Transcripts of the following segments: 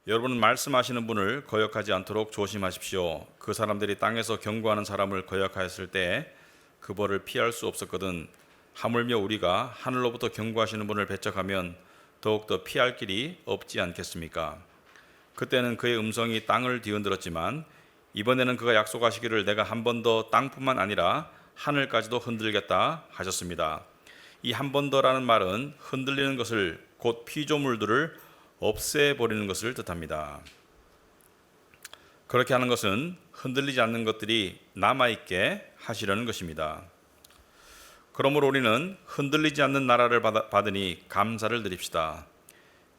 여러분은 말씀하시는 분을 거역하지 않도록 조심하십시오. 그 사람들이 땅에서 경고하는 사람을 거역하였을 때 그 벌을 피할 수 없었거든. 하물며 우리가 하늘로부터 경고하시는 분을 배척하면 더욱더 피할 길이 없지 않겠습니까? 그때는 그의 음성이 땅을 뒤흔들었지만 이번에는 그가 약속하시기를 내가 한 번 더 땅뿐만 아니라 하늘까지도 흔들겠다 하셨습니다. 이 한 번 더라는 말은 흔들리는 것을, 곧 피조물들을 없애버리는 것을 뜻합니다. 그렇게 하는 것은 흔들리지 않는 것들이 남아있게 하시려는 것입니다. 그러므로 우리는 흔들리지 않는 나라를 받으니 감사를 드립시다.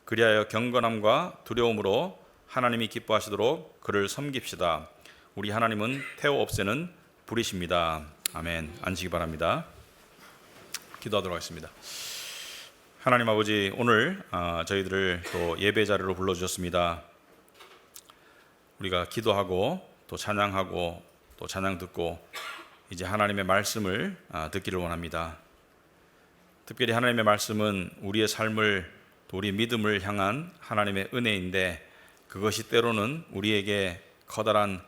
그리하여 경건함과 두려움으로 하나님이 기뻐하시도록 그를 섬깁시다. 우리 하나님은 태워 없애는 불이십니다. 아멘. 앉으시기 바랍니다. 기도하도록 하겠습니다. 하나님 아버지, 오늘 저희들을 또 예배 자리로 불러주셨습니다. 우리가 기도하고 또 찬양하고 또 찬양 듣고 이제 하나님의 말씀을 듣기를 원합니다. 특별히 하나님의 말씀은 우리의 삶을, 또 우리의 믿음을 향한 하나님의 은혜인데, 그것이 때로는 우리에게 커다란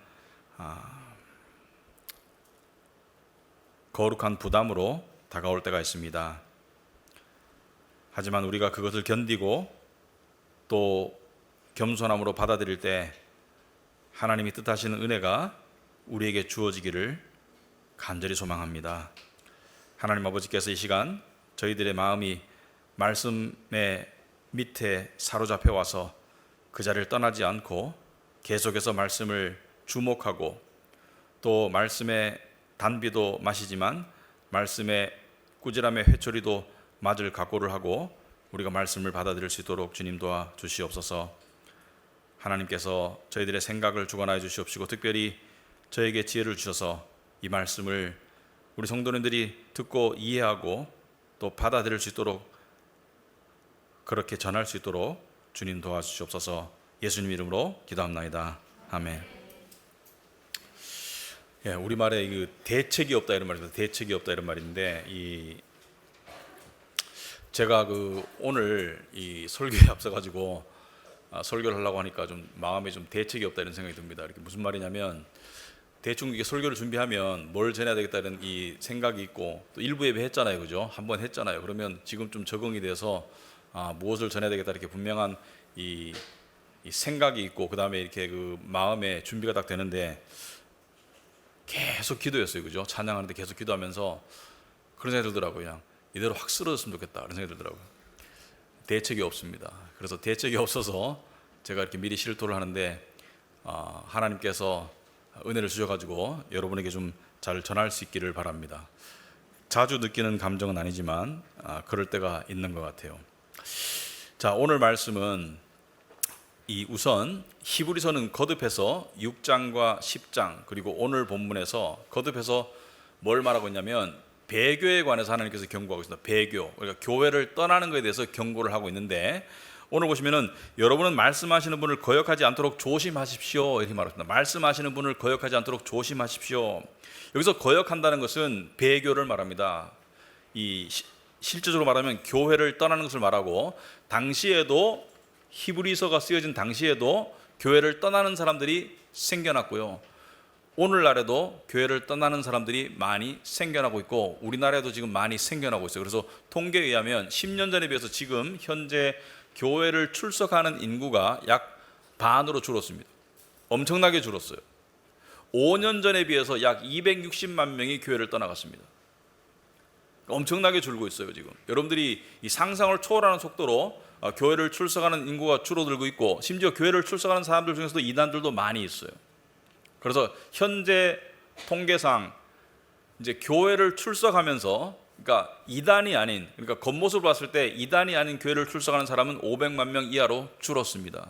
거룩한 부담으로 다가올 때가 있습니다. 하지만 우리가 그것을 견디고 또 겸손함으로 받아들일 때 하나님이 뜻하시는 은혜가 우리에게 주어지기를 간절히 소망합니다. 하나님 아버지께서 이 시간 저희들의 마음이 말씀의 밑에 사로잡혀 와서 그 자리를 떠나지 않고 계속해서 말씀을 주목하고, 또 말씀의 단비도 마시지만 말씀의 꾸지람의 회초리도 맞을 각오를 하고 우리가 말씀을 받아들일 수 있도록 주님 도와 주시옵소서. 하나님께서 저희들의 생각을 주관하여 주시옵시고, 특별히 저에게 지혜를 주셔서 이 말씀을 우리 성도님들이 듣고 이해하고 또 받아들일 수 있도록, 그렇게 전할 수 있도록 주님 도와주시옵소서. 예수님 이름으로 기도합나이다. 아멘. 우리말에 대책이 없다 이런 말입니다. 대책이 없다 이런 말인데, 제가 오늘 이 설교에 앞서가지고 설교를 하려고 하니까 좀 마음에 좀 대책이 없다 이런 생각이 듭니다. 이렇게 무슨 말이냐면, 대충 이게 설교를 준비하면 뭘 전해야 되겠다 이런 이 생각이 있고, 또 일부 예배 했잖아요, 그죠? 한번 했잖아요. 그러면 지금 좀 적응이 돼서 무엇을 전해야 되겠다 이렇게 분명한 이 생각이 있고, 그 다음에 이렇게 그 마음의 준비가 딱 되는데, 계속 기도했어요, 그죠? 찬양하는데 계속 기도하면서 그런 생각이 들더라고요. 그냥 이대로 확 쓰러졌으면 좋겠다 이런 생각이 들더라고요. 대책이 없습니다. 그래서 대책이 없어서 제가 이렇게 미리 실토를 하는데, 하나님께서 은혜를 주셔가지고 여러분에게 좀 잘 전할 수 있기를 바랍니다. 자주 느끼는 감정은 아니지만 그럴 때가 있는 것 같아요. 자, 오늘 말씀은 우선 히브리서는 거듭해서 6장과 10장, 그리고 오늘 본문에서 거듭해서 뭘 말하고 있냐면 배교에 관해서 하나님께서 경고하고 있습니다. 배교, 그러니까 교회를 떠나는 것에 대해서 경고를 하고 있는데, 오늘 보시면은 여러분은 말씀하시는 분을 거역하지 않도록 조심하십시오 이렇게 말합니다. 말씀하시는 분을 거역하지 않도록 조심하십시오. 여기서 거역한다는 것은 배교를 말합니다. 실제적으로 말하면 교회를 떠나는 것을 말하고, 당시에도 히브리서가 쓰여진 당시에도 교회를 떠나는 사람들이 생겨났고요, 오늘날에도 교회를 떠나는 사람들이 많이 생겨나고 있고, 우리나라에도 지금 많이 생겨나고 있어요. 그래서 통계에 의하면 10년 전에 비해서 지금 현재 교회를 출석하는 인구가 약 반으로 줄었습니다. 엄청나게 줄었어요. 5년 전에 비해서 약 260만 명이 교회를 떠나갔습니다. 엄청나게 줄고 있어요. 지금 여러분들이 이 상상을 초월하는 속도로 교회를 출석하는 인구가 줄어들고 있고, 심지어 교회를 출석하는 사람들 중에서도 이단들도 많이 있어요. 그래서 현재 통계상 이제 교회를 출석하면서, 그러니까 이단이 아닌, 그러니까 겉모습을 봤을 때 이단이 아닌 교회를 출석하는 사람은 500만 명 이하로 줄었습니다.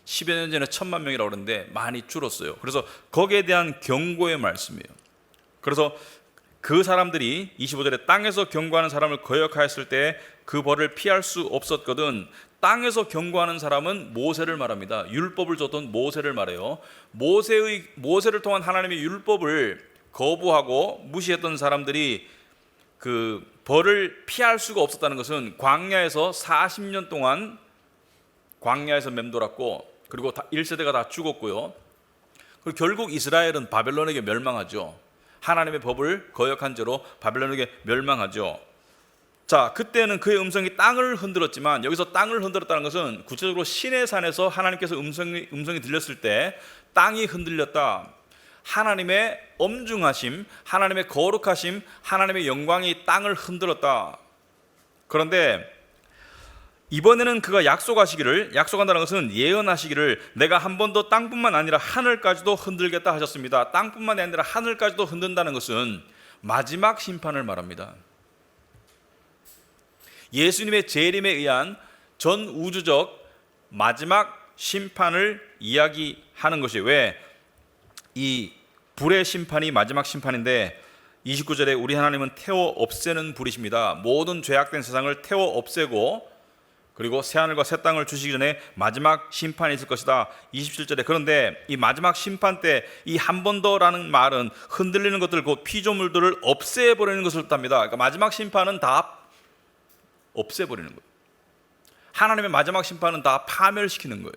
10여 년 전에 1000만 명이라고 그러는데 많이 줄었어요. 그래서 거기에 대한 경고의 말씀이에요. 그래서 그 사람들이 25절에 땅에서 경고하는 사람을 거역하였을 때 그 벌을 피할 수 없었거든. 땅에서 경고하는 사람은 모세를 말합니다. 율법을 줬던 모세를 말해요. 모세를 통한 하나님의 율법을 거부하고 무시했던 사람들이 그 벌을 피할 수가 없었다는 것은, 광야에서 40년 동안 광야에서 맴돌았고, 그리고 1세대가 다 죽었고요. 그리고 결국 이스라엘은 바벨론에게 멸망하죠. 하나님의 법을 거역한 죄로 바벨론에게 멸망하죠. 자, 그때는 그의 음성이 땅을 흔들었지만, 여기서 땅을 흔들었다는 것은 구체적으로 시내산에서 하나님께서 음성이 들렸을 때 땅이 흔들렸다. 하나님의 엄중하심, 하나님의 거룩하심, 하나님의 영광이 땅을 흔들었다. 그런데 이번에는 그가 약속한다는 것은 예언하시기를 내가 한 번 더 땅뿐만 아니라 하늘까지도 흔들겠다 하셨습니다. 땅뿐만 아니라 하늘까지도 흔든다는 것은 마지막 심판을 말합니다. 예수님의 재림에 의한 전 우주적 마지막 심판을 이야기하는 것이, 왜 이 불의 심판이 마지막 심판인데 29절에 우리 하나님은 태워 없애는 불이십니다. 모든 죄악된 세상을 태워 없애고 그리고 새하늘과 새 땅을 주시기 전에 마지막 심판이 있을 것이다. 27절에 그런데 이 마지막 심판 때 이 한 번 더라는 말은 흔들리는 것들, 곧 피조물들을 없애버리는 것을 뜻합니다. 그러니까 마지막 심판은 다 없애버리는 거예요. 하나님의 마지막 심판은 다 파멸시키는 거예요.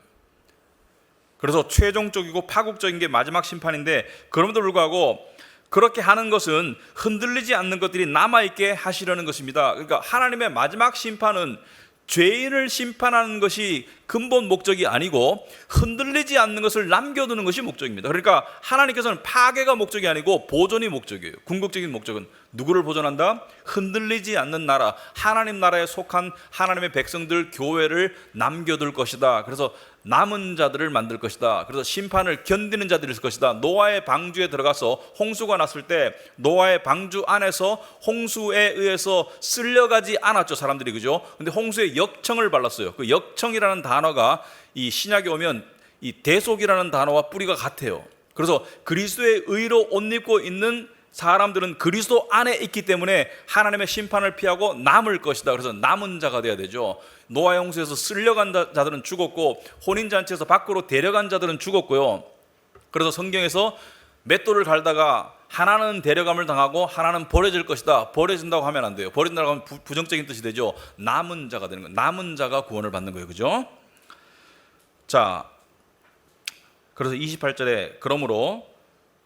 그래서 최종적이고 파국적인 게 마지막 심판인데, 그럼에도 불구하고 그렇게 하는 것은 흔들리지 않는 것들이 남아있게 하시려는 것입니다. 그러니까 하나님의 마지막 심판은 죄인을 심판하는 것이 근본 목적이 아니고 흔들리지 않는 것을 남겨두는 것이 목적입니다. 그러니까 하나님께서는 파괴가 목적이 아니고 보존이 목적이에요. 궁극적인 목적은 누구를 보존한다? 흔들리지 않는 나라, 하나님 나라에 속한 하나님의 백성들, 교회를 남겨둘 것이다. 그래서 남은 자들을 만들 것이다. 그래서 심판을 견디는 자들이 있을 것이다. 노아의 방주에 들어가서 홍수가 났을 때 노아의 방주 안에서 홍수에 의해서 쓸려가지 않았죠, 사람들이. 그죠? 근데 홍수에 역청을 발랐어요. 그 역청이라는 단어가 이 신약에 오면 이 대속이라는 단어와 뿌리가 같아요. 그래서 그리스도의 의로 옷 입고 있는 사람들은 그리스도 안에 있기 때문에 하나님의 심판을 피하고 남을 것이다. 그래서 남은 자가 돼야 되죠. 노아의 홍수에서 쓸려간 자들은 죽었고 혼인잔치에서 밖으로 데려간 자들은 죽었고요. 그래서 성경에서 맷돌을 갈다가 하나는 데려감을 당하고 하나는 버려질 것이다. 버려진다고 하면 안 돼요. 버린다고 하면 부정적인 뜻이 되죠. 남은 자가 되는 거예요. 남은 자가 구원을 받는 거예요. 그죠? 자, 그래서 28절에 그러므로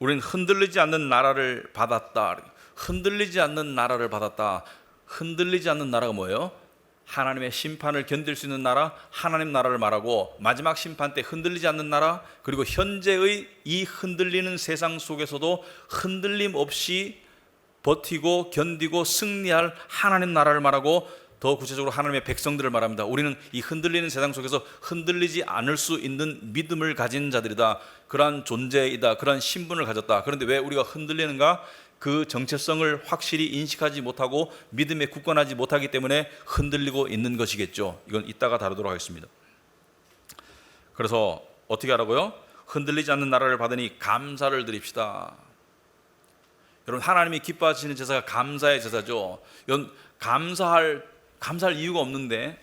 우리는 흔들리지 않는 나라를 받았다. 흔들리지 않는 나라를 받았다. 흔들리지 않는 나라가 뭐예요? 하나님의 심판을 견딜 수 있는 나라, 하나님 나라를 말하고, 마지막 심판 때 흔들리지 않는 나라, 그리고 현재의 이 흔들리는 세상 속에서도 흔들림 없이 버티고 견디고 승리할 하나님 나라를 말하고, 더 구체적으로 하나님의 백성들을 말합니다. 우리는 이 흔들리는 세상 속에서 흔들리지 않을 수 있는 믿음을 가진 자들이다. 그러한 존재이다. 그러한 신분을 가졌다. 그런데 왜 우리가 흔들리는가? 그 정체성을 확실히 인식하지 못하고 믿음에 굳건하지 못하기 때문에 흔들리고 있는 것이겠죠. 이건 이따가 다루도록 하겠습니다. 그래서 어떻게 하라고요? 흔들리지 않는 나라를 받으니 감사를 드립시다. 여러분, 하나님이 기뻐하시는 제사가 감사의 제사죠. 이건 감사할 이유가 없는데,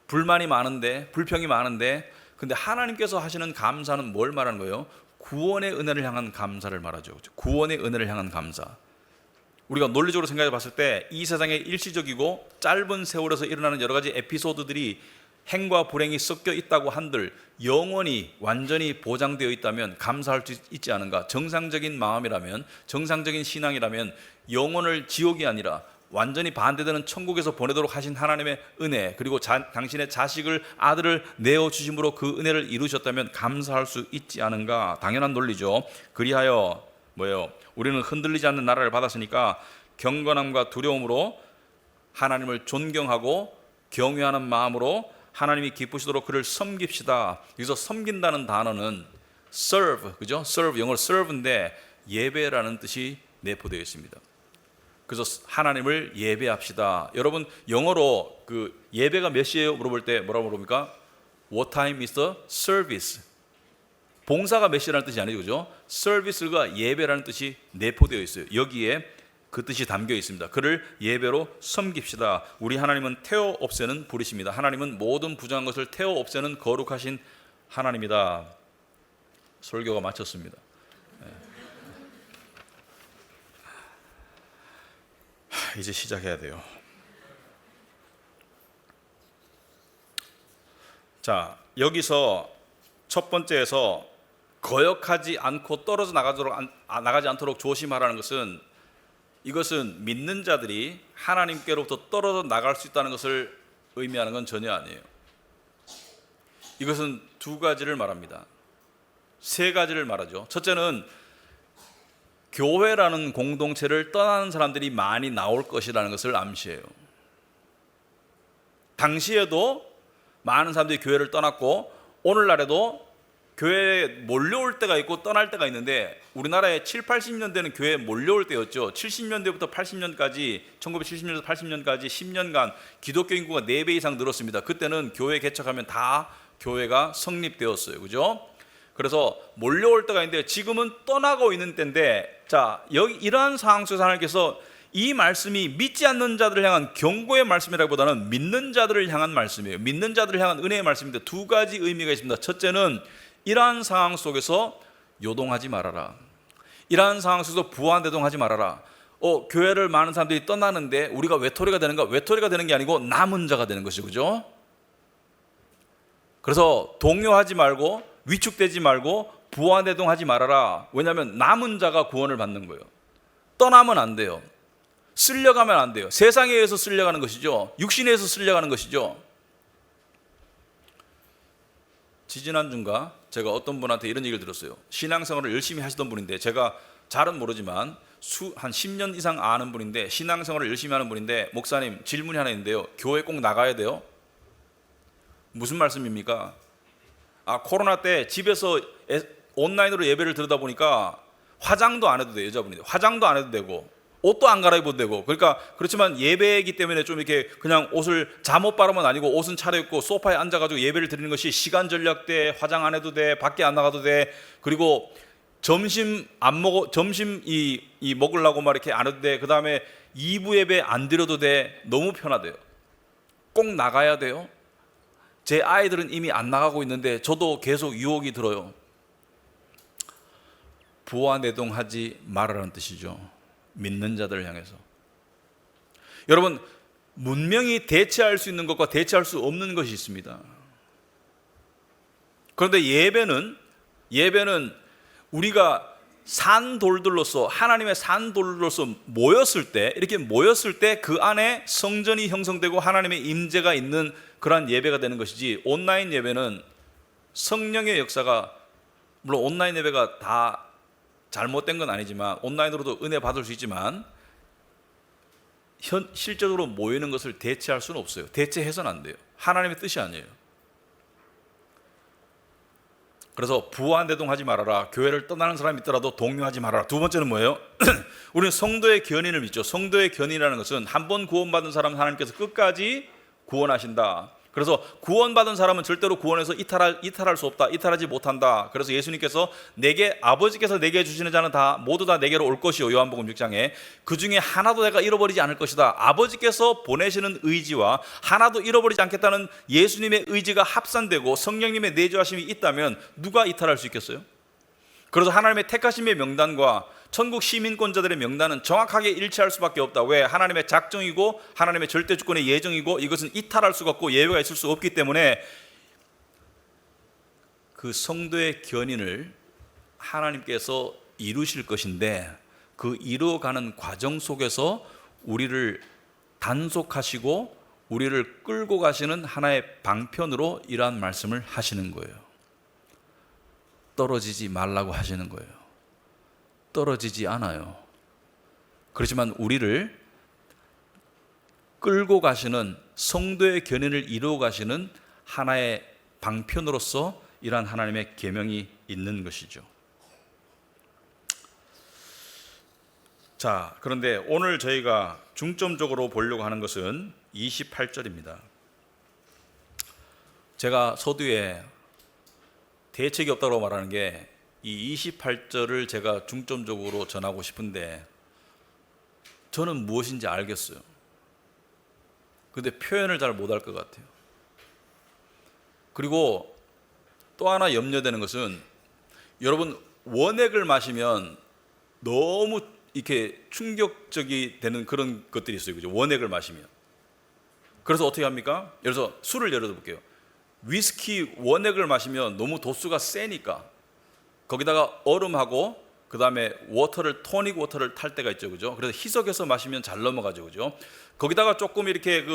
불만이 많은데, 불평이 많은데, 근데 하나님께서 하시는 감사는 뭘 말하는 거예요? 구원의 은혜를 향한 감사를 말하죠. 구원의 은혜를 향한 감사. 우리가 논리적으로 생각해 봤을 때 이 세상에 일시적이고 짧은 세월에서 일어나는 여러 가지 에피소드들이 행과 불행이 섞여 있다고 한들 영원히 완전히 보장되어 있다면 감사할 수 있지 않은가? 정상적인 마음이라면, 정상적인 신앙이라면 영혼을 지옥이 아니라 완전히 반대되는 천국에서 보내도록 하신 하나님의 은혜, 그리고 당신의 자식을, 아들을 내어주심으로 그 은혜를 이루셨다면 감사할 수 있지 않은가? 당연한 논리죠. 그리하여 뭐예요? 우리는 흔들리지 않는 나라를 받았으니까 경건함과 두려움으로 하나님을 존경하고 경외하는 마음으로 하나님이 기쁘시도록 그를 섬깁시다. 여기서 섬긴다는 단어는 serve, 그죠? serve, 영어로 serve인데 예배라는 뜻이 내포되어 있습니다. 그래서 하나님을 예배합시다. 여러분, 영어로 그 예배가 몇 시에요? 물어볼 때 뭐라고 물어봅니까? What time is the service? 봉사가 몇 시라는 뜻이 아니죠, 그죠? service가 예배라는 뜻이 내포되어 있어요. 여기에 그 뜻이 담겨 있습니다. 그를 예배로 섬깁시다. 우리 하나님은 태워 없애는 불이십니다. 하나님은 모든 부정한 것을 태워 없애는 거룩하신 하나님이다. 설교가 마쳤습니다. 이제 시작해야 돼요. 자, 여기서 첫 번째에서 거역하지 않고 떨어져 나가지 않도록 조심하라는 것은, 이것은 믿는 자들이 하나님께로부터 떨어져 나갈 수 있다는 것을 의미하는 건 전혀 아니에요. 이것은 두 가지를 말합니다. 세 가지를 말하죠. 첫째는 교회라는 공동체를 떠나는 사람들이 많이 나올 것이라는 것을 암시해요. 당시에도 많은 사람들이 교회를 떠났고 오늘날에도 교회에 몰려올 때가 있고 떠날 때가 있는데, 우리나라에 7, 80년대는 교회에 몰려올 때였죠. 70년대부터 80년까지, 1970년에서 80년까지 10년간 기독교 인구가 4배 이상 늘었습니다. 그때는 교회 개척하면 다 교회가 성립되었어요. 그죠? 그래서 몰려올 때가 있는데 지금은 떠나고 있는 때인데, 자, 여기 이러한 상황 속에서 하나님께서 이 말씀이 믿지 않는 자들을 향한 경고의 말씀이라기보다는 믿는 자들을 향한 말씀이에요. 믿는 자들을 향한 은혜의 말씀인데 두 가지 의미가 있습니다. 첫째는 이러한 상황 속에서 요동하지 말아라. 이러한 상황 속에서 부안대동하지 말아라. 교회를 많은 사람들이 떠나는데 우리가 외톨이가 되는가? 외톨이가 되는 게 아니고 남은 자가 되는 것이죠. 그죠? 그래서 동요하지 말고 위축되지 말고 부안대동하지 말아라. 왜냐하면 남은 자가 구원을 받는 거예요. 떠나면 안 돼요. 쓸려가면 안 돼요. 세상에 의해서 쓸려가는 것이죠. 육신에 의해서 쓸려가는 것이죠. 지지난주인가 제가 어떤 분한테 이런 얘기를 들었어요. 신앙생활을 열심히 하시던 분인데, 제가 잘은 모르지만 한 10년 이상 아는 분인데, 신앙생활을 열심히 하는 분인데, 목사님 질문이 하나 있는데요. 교회 꼭 나가야 돼요? 무슨 말씀입니까? 코로나 때 집에서 온라인으로 예배를 들으다 보니까 화장도 안 해도 돼요. 여자분인데 화장도 안 해도 되고 옷도 안 갈아입어도 되고, 그러니까 그렇지만 예배이기 때문에 좀 이렇게 그냥 옷을 잠옷 바르면 아니고 옷은 차려입고 소파에 앉아가지고 예배를 드리는 것이 시간 절약돼. 화장 안 해도 돼. 밖에 안 나가도 돼. 그리고 점심 이 먹으려고 막 이렇게 안 해도 돼. 그 다음에 2부 예배 안 드려도 돼. 너무 편하대요. 꼭 나가야 돼요? 제 아이들은 이미 안 나가고 있는데 저도 계속 유혹이 들어요. 부안대동하지 말아라는 뜻이죠. 믿는 자들을 향해서. 여러분, 문명이 대체할 수 있는 것과 대체할 수 없는 것이 있습니다. 그런데 예배는 우리가 산돌들로서, 하나님의 산돌들로서 이렇게 모였을 때 그 안에 성전이 형성되고 하나님의 임재가 있는 그러한 예배가 되는 것이지, 온라인 예배는 성령의 역사가, 물론 온라인 예배가 다 잘못된 건 아니지만 온라인으로도 은혜 받을 수 있지만 실제적으로 모이는 것을 대체할 수는 없어요. 대체해서는 안 돼요. 하나님의 뜻이 아니에요. 그래서 부안대동하지 말아라. 교회를 떠나는 사람이 있더라도 동요하지 말아라. 두 번째는 뭐예요? 우리는 성도의 견인을 믿죠. 성도의 견인이라는 것은 한 번 구원받은 사람은 하나님께서 끝까지 구원하신다. 그래서 구원받은 사람은 절대로 구원에서 이탈할 수 없다. 이탈하지 못한다. 그래서 예수님께서 아버지께서 내게 주시는 자는 모두 다 내게로 올 것이요. 요한복음 6장에 그 중에 하나도 내가 잃어버리지 않을 것이다. 아버지께서 보내시는 의지와 하나도 잃어버리지 않겠다는 예수님의 의지가 합산되고 성령님의 내주하심이 있다면 누가 이탈할 수 있겠어요? 그래서 하나님의 택하심의 명단과 천국 시민권자들의 명단은 정확하게 일치할 수밖에 없다. 왜? 하나님의 작정이고 하나님의 절대 주권의 예정이고 이것은 이탈할 수가 없고 예외가 있을 수 없기 때문에 그 성도의 견인을 하나님께서 이루실 것인데, 그 이루어가는 과정 속에서 우리를 단속하시고 우리를 끌고 가시는 하나의 방편으로 이러한 말씀을 하시는 거예요. 떨어지지 말라고 하시는 거예요. 떨어지지 않아요. 그렇지만 우리를 끌고 가시는, 성도의 견인을 이루어 가시는 하나의 방편으로서 이러한 하나님의 계명이 있는 것이죠. 자, 그런데 오늘 저희가 중점적으로 보려고 하는 것은 28절입니다. 제가 서두에 대책이 없다고 말하는 게 이 28절을 제가 중점적으로 전하고 싶은데 저는 무엇인지 알겠어요. 근데 표현을 잘 못할 것 같아요. 그리고 또 하나 염려되는 것은, 여러분 원액을 마시면 너무 이렇게 충격적이 되는 그런 것들이 있어요. 그죠? 원액을 마시면. 그래서 어떻게 합니까? 예를 들어서 술을 예를 들어 볼게요. 위스키 원액을 마시면 너무 도수가 세니까 거기다가 얼음하고 그 다음에 토닉 워터를 탈 때가 있죠, 그죠? 그래서 희석해서 마시면 잘 넘어가죠, 그죠? 거기다가 조금 이렇게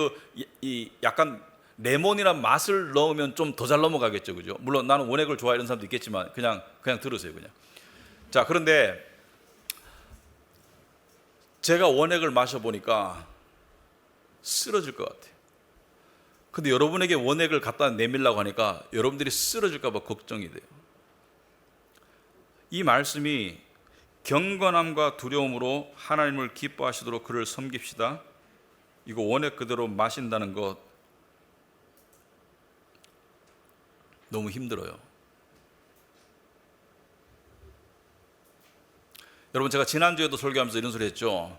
이 약간 레몬이나 맛을 넣으면 좀 더 잘 넘어가겠죠, 그죠? 물론 나는 원액을 좋아하는 사람도 있겠지만 그냥 들으세요, 그냥. 자, 그런데 제가 원액을 마셔보니까 쓰러질 것 같아요. 근데 여러분에게 원액을 갖다 내밀라고 하니까 여러분들이 쓰러질까 봐 걱정이 돼요. 이 말씀이 경건함과 두려움으로 하나님을 기뻐하시도록 그를 섬깁시다. 이거 원액 그대로 마신다는 것 너무 힘들어요. 여러분, 제가 지난주에도 설교하면서 이런 소리 했죠.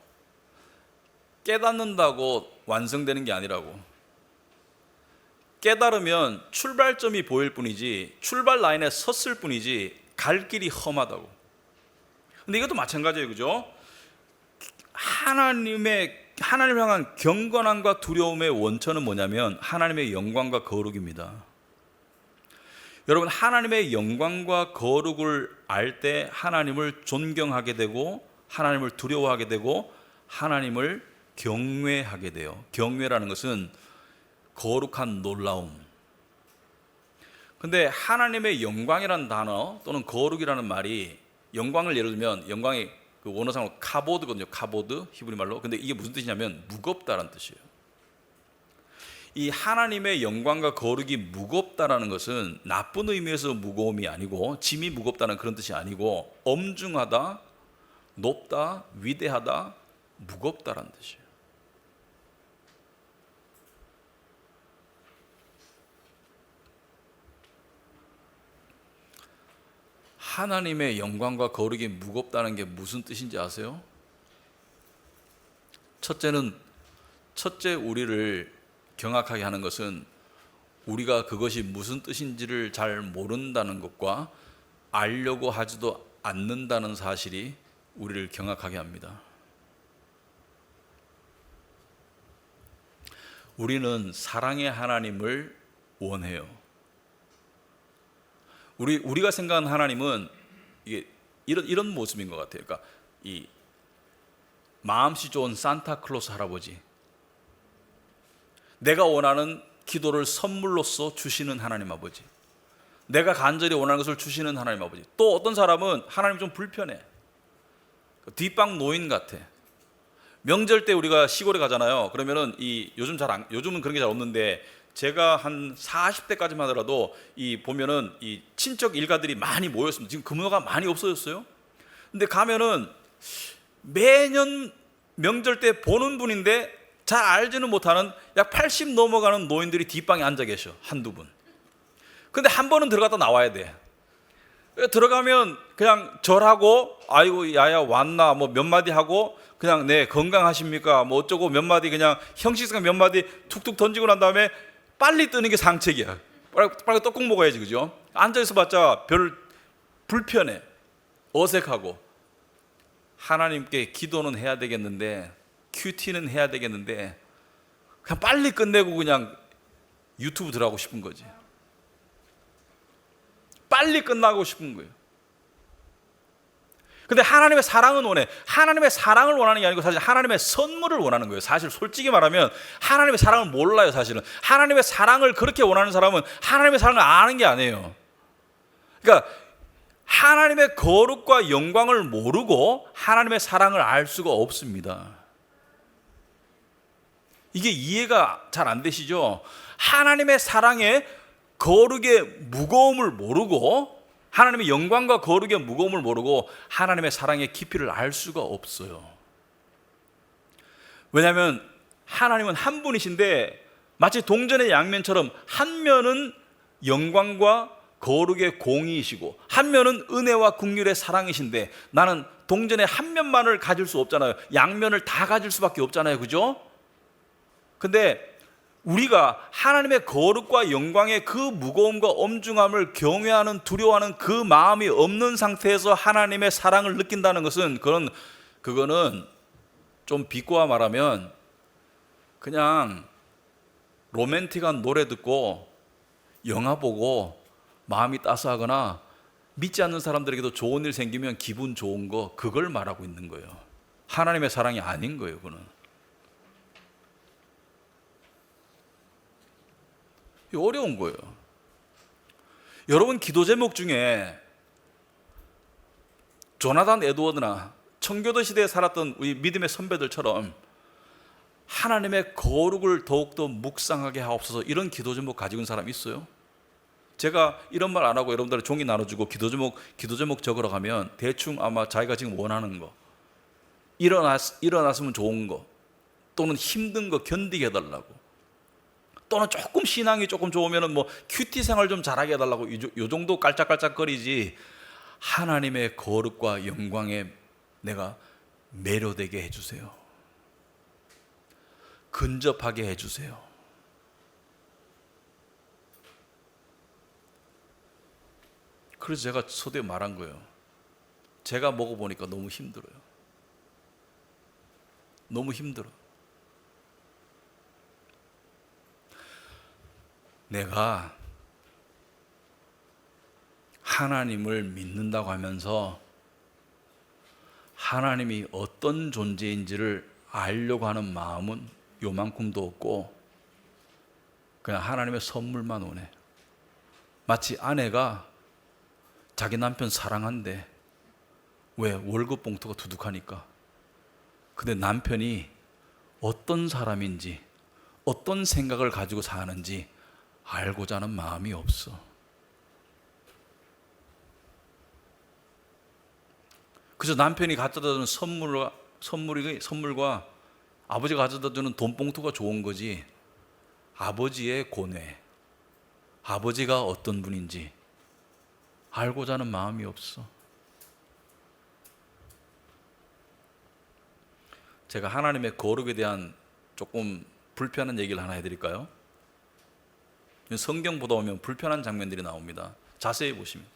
깨닫는다고 완성되는 게 아니라고. 깨달으면 출발점이 보일 뿐이지, 출발 라인에 섰을 뿐이지 갈 길이 험하다고. 근데 이것도 마찬가지예요, 그죠? 하나님을 향한 경건함과 두려움의 원천은 뭐냐면 하나님의 영광과 거룩입니다. 여러분, 하나님의 영광과 거룩을 알 때 하나님을 존경하게 되고 하나님을 두려워하게 되고 하나님을 경외하게 돼요. 경외라는 것은 거룩한 놀라움. 근데 하나님의 영광이라는 단어 또는 거룩이라는 말이, 영광을 예를 들면 영광이 그 원어상으로 카보드거든요. 카보드, 히브리 말로. 근데 이게 무슨 뜻이냐면 무겁다라는 뜻이에요. 이 하나님의 영광과 거룩이 무겁다라는 것은 나쁜 의미에서 무거움이 아니고, 짐이 무겁다는 그런 뜻이 아니고, 엄중하다, 높다, 위대하다, 무겁다라는 뜻이에요. 하나님의 영광과 거룩이 무겁다는 게 무슨 뜻인지 아세요? 첫째 우리를 경악하게 하는 것은 우리가 그것이 무슨 뜻인지를 잘 모른다는 것과 알려고 하지도 않는다는 사실이 우리를 경악하게 합니다. 우리는 사랑의 하나님을 원해요. 우리가 생각하는 하나님은 이게 이런 모습인 것 같아요. 그러니까 이 마음씨 좋은 산타클로스 할아버지, 내가 원하는 기도를 선물로써 주시는 하나님 아버지, 내가 간절히 원하는 것을 주시는 하나님 아버지. 또 어떤 사람은 하나님 좀 불편해, 뒷방 노인 같아. 명절 때 우리가 시골에 가잖아요. 그러면은 요즘은 그런 게 잘 없는데, 제가 한 40대까지만 하더라도 보면은 이 친척 일가들이 많이 모였습니다. 지금 금요가 많이 없어졌어요. 근데 가면은 매년 명절 때 보는 분인데 잘 알지는 못하는 약 80 넘어가는 노인들이 뒷방에 앉아 계셔, 한두 분. 근데 한 번은 들어갔다 나와야 돼. 들어가면 그냥 절하고, 아이고 야야 왔나 뭐 몇 마디 하고, 그냥 네 건강하십니까 뭐 어쩌고 몇 마디, 그냥 형식상 몇 마디 툭툭 던지고 난 다음에 빨리 뜨는 게 상책이야. 빨리 떡국 먹어야지, 그죠? 앉아있어 봤자 별 불편해, 어색하고. 하나님께 기도는 해야 되겠는데, 큐티는 해야 되겠는데, 그냥 빨리 끝내고 그냥 유튜브 들어가고 싶은 거지. 빨리 끝나고 싶은 거예요. 근데 하나님의 사랑은 원해. 하나님의 사랑을 원하는 게 아니고 사실 하나님의 선물을 원하는 거예요. 사실 솔직히 말하면 하나님의 사랑을 몰라요. 사실은 하나님의 사랑을 그렇게 원하는 사람은 하나님의 사랑을 아는 게 아니에요. 그러니까 하나님의 거룩과 영광을 모르고 하나님의 사랑을 알 수가 없습니다. 이게 이해가 잘 안 되시죠? 하나님의 사랑의 거룩의 무거움을 모르고, 하나님의 영광과 거룩의 무거움을 모르고 하나님의 사랑의 깊이를 알 수가 없어요. 왜냐하면 하나님은 한 분이신데, 마치 동전의 양면처럼 한 면은 영광과 거룩의 공의이시고 한 면은 은혜와 긍휼의 사랑이신데, 나는 동전의 한 면만을 가질 수 없잖아요. 양면을 다 가질 수밖에 없잖아요, 그죠? 근데 우리가 하나님의 거룩과 영광의 그 무거움과 엄중함을 경외하는, 두려워하는 그 마음이 없는 상태에서 하나님의 사랑을 느낀다는 것은, 그거는 좀 비꼬아 말하면 그냥 로맨틱한 노래 듣고 영화 보고 마음이 따스하거나 믿지 않는 사람들에게도 좋은 일 생기면 기분 좋은 거, 그걸 말하고 있는 거예요. 하나님의 사랑이 아닌 거예요. 그거는 어려운 거예요. 여러분, 기도 제목 중에 조나단 에드워드나 청교도 시대에 살았던 우리 믿음의 선배들처럼 하나님의 거룩을 더욱더 묵상하게 하옵소서, 이런 기도 제목 가지고 있는 사람 있어요? 제가 이런 말 안 하고 여러분들 종이 나눠주고 기도 제목 적으러 가면 대충 아마 자기가 지금 원하는 거, 일어났으면 좋은 거, 또는 힘든 거 견디게 해달라고, 또는 조금 신앙이 조금 좋으면 뭐 큐티 생활 좀 잘하게 해달라고, 이 정도 깔짝깔짝거리지 하나님의 거룩과 영광에 내가 매료되게 해주세요, 근접하게 해주세요. 그래서 제가 서두에 말한 거예요. 제가 먹어보니까 너무 힘들어요. 너무 힘들어. 내가 하나님을 믿는다고 하면서 하나님이 어떤 존재인지를 알려고 하는 마음은 요만큼도 없고 그냥 하나님의 선물만 오네. 마치 아내가 자기 남편 사랑한대. 왜? 월급 봉투가 두둑하니까. 근데 남편이 어떤 사람인지, 어떤 생각을 가지고 사는지 알고자 하는 마음이 없어. 그래서 남편이 갖다 주는 선물과 아버지가 가져다 주는 돈 봉투가 좋은 거지, 아버지의 고뇌, 아버지가 어떤 분인지 알고자 하는 마음이 없어. 제가 하나님의 거룩에 대한 조금 불편한 얘기를 하나 해드릴까요? 성경 보다 보면 불편한 장면들이 나옵니다. 자세히 보시면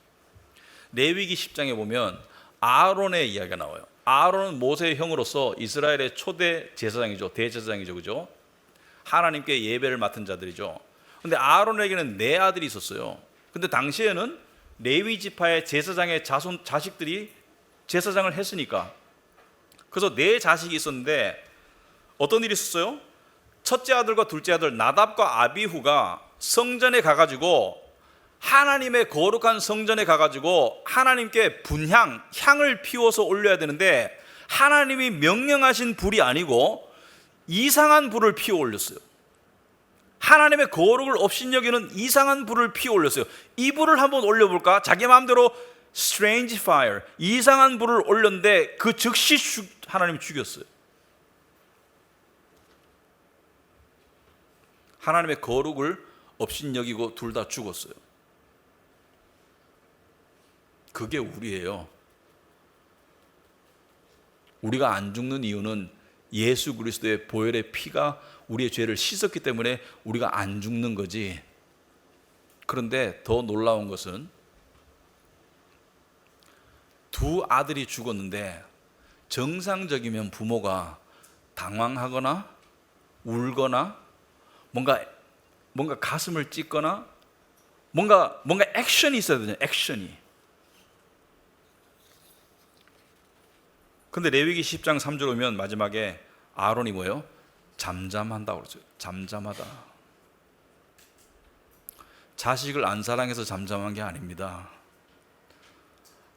레위기 10장에 보면 아론의 이야기가 나와요. 아론은 모세의 형으로서 이스라엘의 초대 제사장이죠. 대제사장이죠. 그죠? 하나님께 예배를 맡은 자들이죠. 근데 아론에게는 네 아들이 있었어요. 근데 당시에는 레위 지파의 제사장의 자식들이 제사장을 했으니까, 그래서 네 자식이 있었는데 어떤 일이 있었어요? 첫째 아들과 둘째 아들 나답과 아비후가 성전에 가가지고, 하나님의 거룩한 성전에 가가지고 하나님께 향을 피워서 올려야 되는데 하나님이 명령하신 불이 아니고 이상한 불을 피워 올렸어요. 하나님의 거룩을 업신여기는 이상한 불을 피워 올렸어요. 이 불을 한번 올려볼까? 자기 마음대로 strange fire, 이상한 불을 올렸는데 그 즉시 하나님이 죽였어요. 하나님의 거룩을 업신여기고 둘 다 죽었어요. 그게 우리예요. 우리가 안 죽는 이유는 예수 그리스도의 보혈의 피가 우리의 죄를 씻었기 때문에 우리가 안 죽는 거지. 그런데 더 놀라운 것은 두 아들이 죽었는데 정상적이면 부모가 당황하거나 울거나 뭔가 가슴을 찢거나 뭔가 액션이 있어야 되잖아요. 액션이. 근데 레위기 10장 3절 오면 마지막에 아론이 뭐예요? 잠잠한다고 그러죠. 잠잠하다. 자식을 안 사랑해서 잠잠한 게 아닙니다.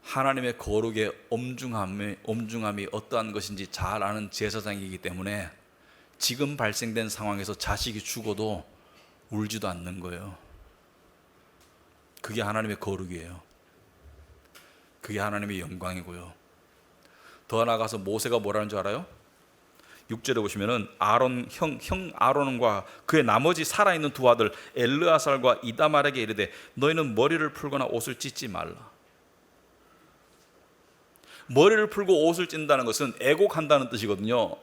하나님의 거룩의 엄중함이 어떠한 것인지 잘 아는 제사장이기 때문에 지금 발생된 상황에서 자식이 죽어도 울지도 않는 거예요. 그게 하나님의 거룩이에요. 그게 하나님의 영광이고요. 더 나아가서 모세가 뭐라는 줄 알아요? 6절에 보시면은 형 아론과 그의 나머지 살아있는 두 아들 엘르아살과 이다말에게 이르되 너희는 머리를 풀거나 옷을 찢지 말라. 머리를 풀고 옷을 찢는다는 것은 애곡한다는 뜻이거든요.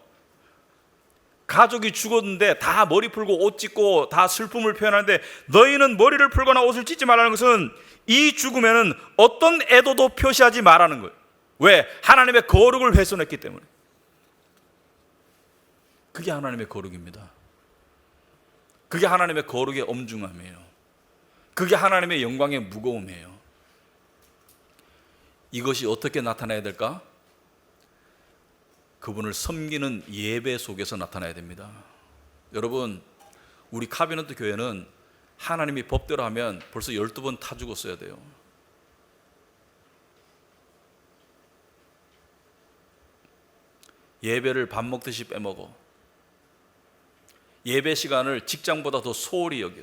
가족이 죽었는데 다 머리 풀고 옷 찢고 다 슬픔을 표현하는데 너희는 머리를 풀거나 옷을 찢지 말라는 것은 이 죽음에는 어떤 애도도 표시하지 말라는 거예요. 왜? 하나님의 거룩을 훼손했기 때문에. 그게 하나님의 거룩입니다. 그게 하나님의 거룩의 엄중함이에요. 그게 하나님의 영광의 무거움이에요. 이것이 어떻게 나타나야 될까? 그분을 섬기는 예배 속에서 나타나야 됩니다. 여러분, 우리 카비넌트 교회는 하나님이 법대로 하면 벌써 12번 타 죽었어야 돼요. 예배를 밥 먹듯이 빼먹어. 예배 시간을 직장보다 더 소홀히 여겨.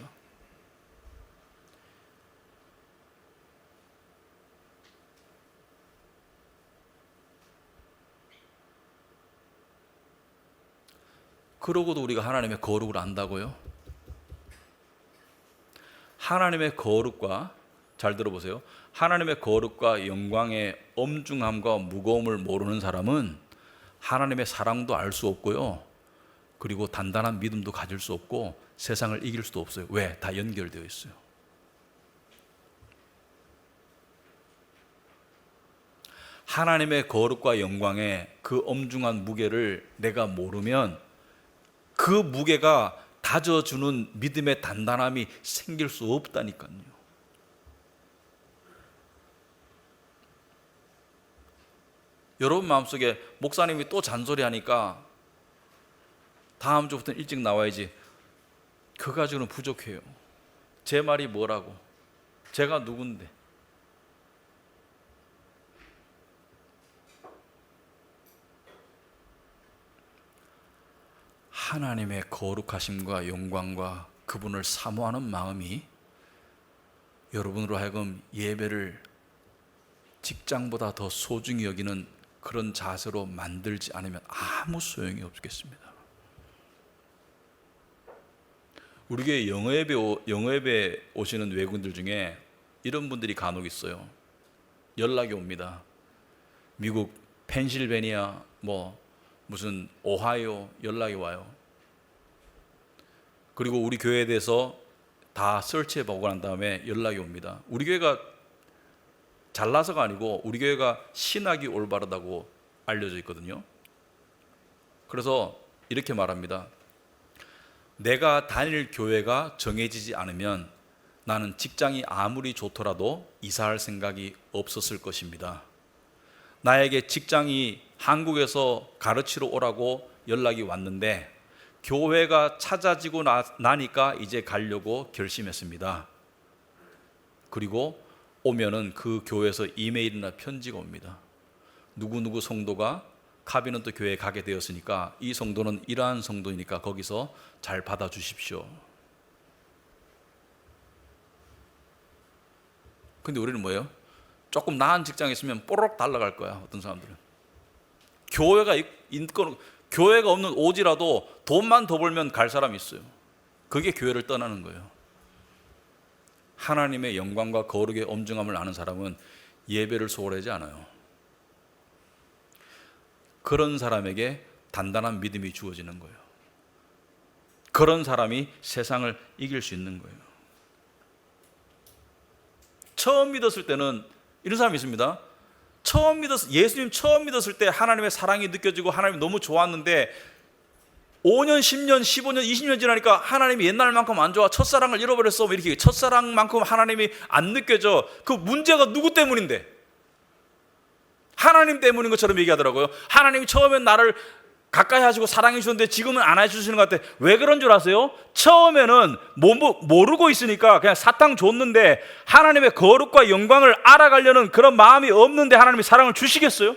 그러고도 우리가 하나님의 거룩을 안다고요? 하나님의 거룩과, 잘 들어보세요, 하나님의 거룩과 영광의 엄중함과 무거움을 모르는 사람은 하나님의 사랑도 알 수 없고요, 그리고 단단한 믿음도 가질 수 없고 세상을 이길 수도 없어요. 왜? 다 연결되어 있어요. 하나님의 거룩과 영광의 그 엄중한 무게를 내가 모르면 그 무게가 다져주는 믿음의 단단함이 생길 수 없다니까요. 여러분 마음속에 목사님이 또 잔소리하니까 다음 주부터는 일찍 나와야지, 그거 가지고는 부족해요. 제 말이 뭐라고? 제가 누군데? 하나님의 거룩하심과 영광과 그분을 사모하는 마음이 여러분으로 하여금 예배를 직장보다 더 소중히 여기는 그런 자세로 만들지 않으면 아무 소용이 없겠습니다. 우리 교회 영어예배 오시는 외국인들 중에 이런 분들이 간혹 있어요. 연락이 옵니다. 미국 펜실베니아 무슨 오하이오 연락이 와요. 그리고 우리 교회에 대해서 다 설치해 보고 난 다음에 연락이 옵니다. 우리 교회가 잘나서가 아니고 우리 교회가 신학이 올바르다고 알려져 있거든요. 그래서 이렇게 말합니다. 내가 다닐 교회가 정해지지 않으면 나는 직장이 아무리 좋더라도 이사할 생각이 없었을 것입니다. 나에게 직장이 한국에서 가르치러 오라고 연락이 왔는데 교회가 찾아지고 나니까 이제 가려고 결심했습니다. 그리고 오면은 그 교회에서 이메일이나 편지가 옵니다. 누구누구 성도가 카비넌트 교회에 가게 되었으니까 이 성도는 이러한 성도이니까 거기서 잘 받아주십시오. 근데 우리는 뭐예요? 조금 나은 직장에 있으면 뽀록 달라갈 거야. 어떤 사람들은 교회가 없는 오지라도 돈만 더 벌면 갈 사람이 있어요. 그게 교회를 떠나는 거예요. 하나님의 영광과 거룩의 엄중함을 아는 사람은 예배를 소홀하지 않아요. 그런 사람에게 단단한 믿음이 주어지는 거예요. 그런 사람이 세상을 이길 수 있는 거예요. 처음 믿었을 때는 이런 사람이 있습니다. 예수님 처음 믿었을 때 하나님의 사랑이 느껴지고 하나님이 너무 좋았는데 5년, 10년, 15년, 20년 지나니까 하나님이 옛날만큼 안 좋아. 첫사랑을 잃어버렸어. 이렇게 첫사랑만큼 하나님이 안 느껴져. 그 문제가 누구 때문인데? 하나님 때문인 것처럼 얘기하더라고요. 하나님이 처음엔 나를 가까이 하시고 사랑해 주셨는데 지금은 안 해주시는 것 같아. 왜 그런 줄 아세요? 처음에는 모르고 있으니까 그냥 사탕 줬는데 하나님의 거룩과 영광을 알아가려는 그런 마음이 없는데 하나님이 사랑을 주시겠어요?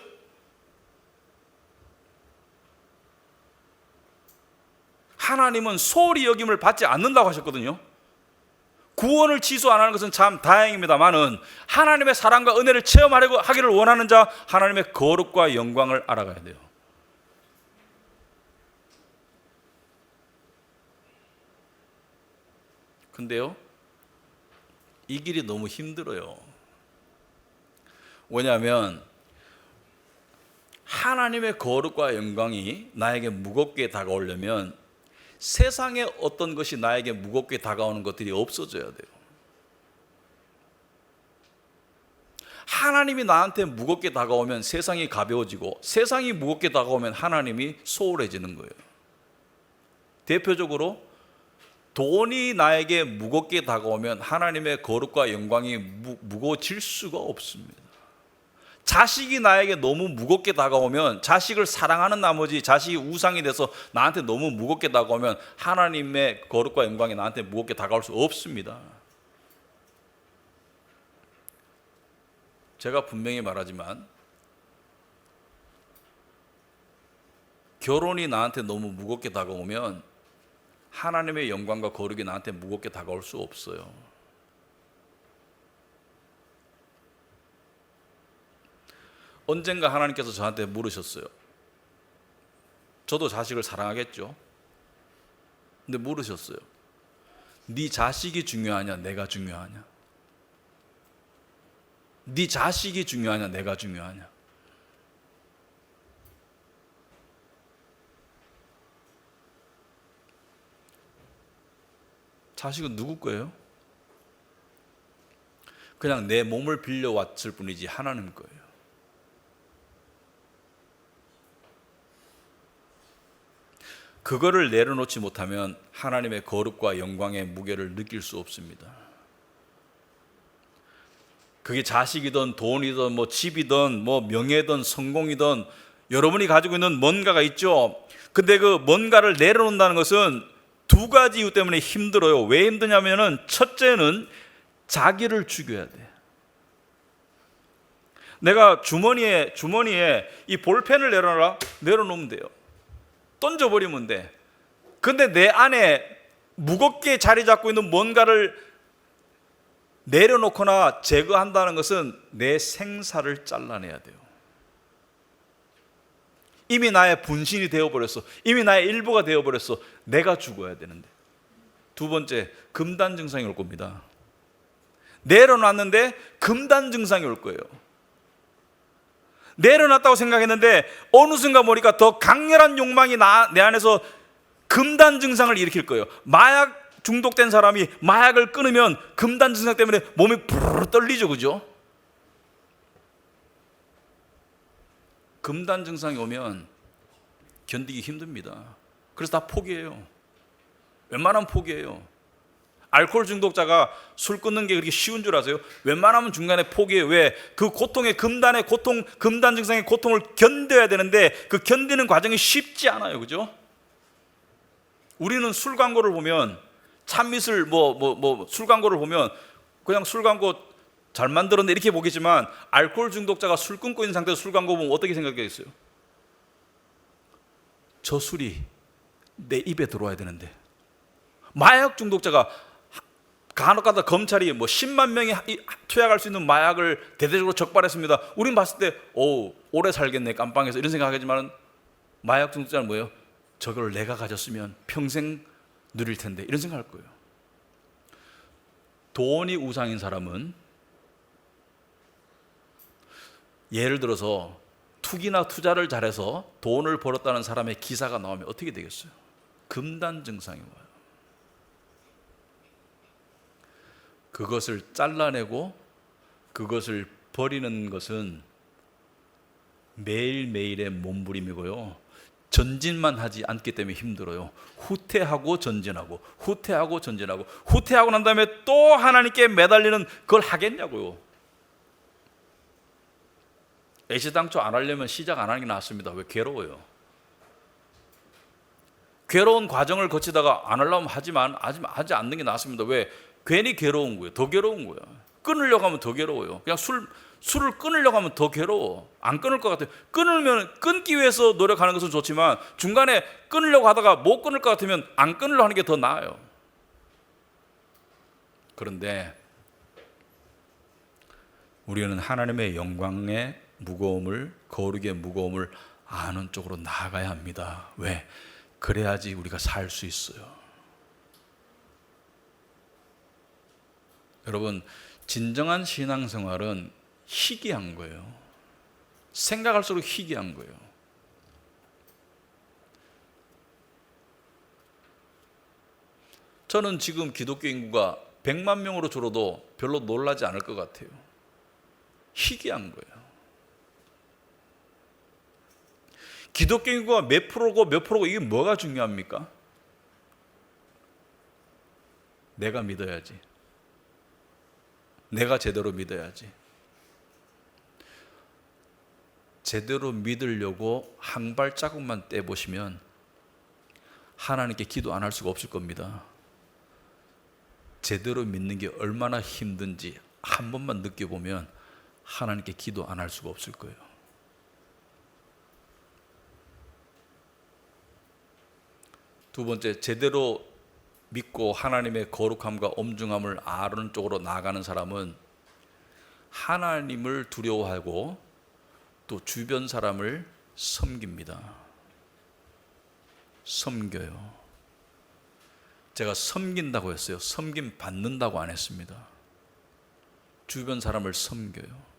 하나님은 소홀히 여김을 받지 않는다고 하셨거든요. 구원을 취소 안 하는 것은 참 다행입니다만은 하나님의 사랑과 은혜를 체험하기를 원하는 자, 하나님의 거룩과 영광을 알아가야 돼요. 근데요, 이 길이 너무 힘들어요. 왜냐하면 하나님의 거룩과 영광이 나에게 무겁게 다가오려면 세상의 어떤 것이 나에게 무겁게 다가오는 것들이 없어져야 돼요. 하나님이 나한테 무겁게 다가오면 세상이 가벼워지고 세상이 무겁게 다가오면 하나님이 소홀해지는 거예요. 대표적으로 돈이 나에게 무겁게 다가오면 하나님의 거룩과 영광이 무거워질 수가 없습니다. 자식이 나에게 너무 무겁게 다가오면, 자식을 사랑하는 나머지 자식이 우상이 돼서 나한테 너무 무겁게 다가오면 하나님의 거룩과 영광이 나한테 무겁게 다가올 수 없습니다. 제가 분명히 말하지만 결혼이 나한테 너무 무겁게 다가오면 하나님의 영광과 거룩이 나한테 무겁게 다가올 수 없어요. 언젠가 하나님께서 저한테 물으셨어요. 저도 자식을 사랑하겠죠. 근데 물으셨어요. 네 자식이 중요하냐, 내가 중요하냐? 네 자식이 중요하냐, 내가 중요하냐? 자식은 누구 거예요? 그냥 내 몸을 빌려왔을 뿐이지 하나님 거예요. 그거를 내려놓지 못하면 하나님의 거룩과 영광의 무게를 느낄 수 없습니다. 그게 자식이든 돈이든 뭐 집이든 뭐 명예든 성공이든 여러분이 가지고 있는 뭔가가 있죠. 근데 그 뭔가를 내려놓는다는 것은 두 가지 이유 때문에 힘들어요. 왜 힘드냐면은 첫째는 자기를 죽여야 돼. 내가 주머니에 이 볼펜을 내려놓으면 돼요. 던져버리면 돼. 근데 내 안에 무겁게 자리 잡고 있는 뭔가를 내려놓거나 제거한다는 것은 내 생사를 잘라내야 돼요. 이미 나의 분신이 되어버렸어. 이미 나의 일부가 되어버렸어. 내가 죽어야 되는데. 두 번째, 금단 증상이 올 겁니다. 내려놨는데 금단 증상이 올 거예요. 내려놨다고 생각했는데 어느 순간 보니까 더 강렬한 욕망이 내 안에서 금단 증상을 일으킬 거예요. 마약 중독된 사람이 마약을 끊으면 금단 증상 때문에 몸이 부르르 떨리죠, 그죠? 금단 증상이 오면 견디기 힘듭니다. 그래서 다 포기해요. 웬만하면 포기해요. 알코올 중독자가 술 끊는 게 그렇게 쉬운 줄 아세요? 웬만하면 중간에 포기해요. 왜? 그 고통의 금단 증상의 고통을 견뎌야 되는데 그 견디는 과정이 쉽지 않아요, 그죠? 우리는 술 광고를 보면 참이슬 술 광고를 보면 그냥 술 광고 잘 만들었네 이렇게 보겠지만 알코올 중독자가 술 끊고 있는 상태에서 술 광고 보면 어떻게 생각하겠어요? 저 술이 내 입에 들어와야 되는데. 마약 중독자가 간혹가다 검찰이 10만 명이 투약할 수 있는 마약을 대대적으로 적발했습니다. 우린 봤을 때 오래 살겠네 깜빵에서 이런 생각하겠지만 마약 중독자는 뭐예요? 저걸 내가 가졌으면 평생 누릴 텐데 이런 생각할 거예요. 돈이 우상인 사람은 예를 들어서 투기나 투자를 잘해서 돈을 벌었다는 사람의 기사가 나오면 어떻게 되겠어요? 금단 증상이 와요. 그것을 잘라내고 그것을 버리는 것은 매일매일의 몸부림이고요. 전진만 하지 않기 때문에 힘들어요. 후퇴하고 전진하고 후퇴하고 전진하고 후퇴하고 난 다음에 또 하나님께 매달리는 그걸 하겠냐고요. 애시당초 안 하려면 시작 안 하는 게 낫습니다. 왜? 괴로워요. 괴로운 과정을 거치다가 안 하려면 하지 않는 게 낫습니다. 왜? 괜히 괴로운 거예요. 더 괴로운 거예요. 끊으려고 하면 더 괴로워요. 그냥 술을 끊으려고 하면 더 괴로워. 안 끊을 것 같아요. 끊기 위해서 노력하는 것은 좋지만 중간에 끊으려고 하다가 못 끊을 것 같으면 안 끊으려고 하는 게 더 나아요. 그런데 우리는 하나님의 영광의 무거움을, 거룩의 무거움을 아는 쪽으로 나아가야 합니다. 왜? 그래야지 우리가 살 수 있어요. 여러분, 진정한 신앙생활은 희귀한 거예요. 생각할수록 희귀한 거예요. 저는 지금 기독교 인구가 100만 명으로 줄어도 별로 놀라지 않을 것 같아요. 희귀한 거예요. 기독교 인구가 몇 프로고 이게 뭐가 중요합니까? 내가 믿어야지. 내가 제대로 믿어야지. 제대로 믿으려고 한 발자국만 떼보시면 하나님께 기도 안 할 수가 없을 겁니다. 제대로 믿는 게 얼마나 힘든지 한 번만 느껴보면 하나님께 기도 안 할 수가 없을 거예요. 두 번째, 제대로 믿고 하나님의 거룩함과 엄중함을 아는 쪽으로 나아가는 사람은 하나님을 두려워하고 또 주변 사람을 섬깁니다. 섬겨요. 제가 섬긴다고 했어요. 섬김 받는다고 안 했습니다. 주변 사람을 섬겨요.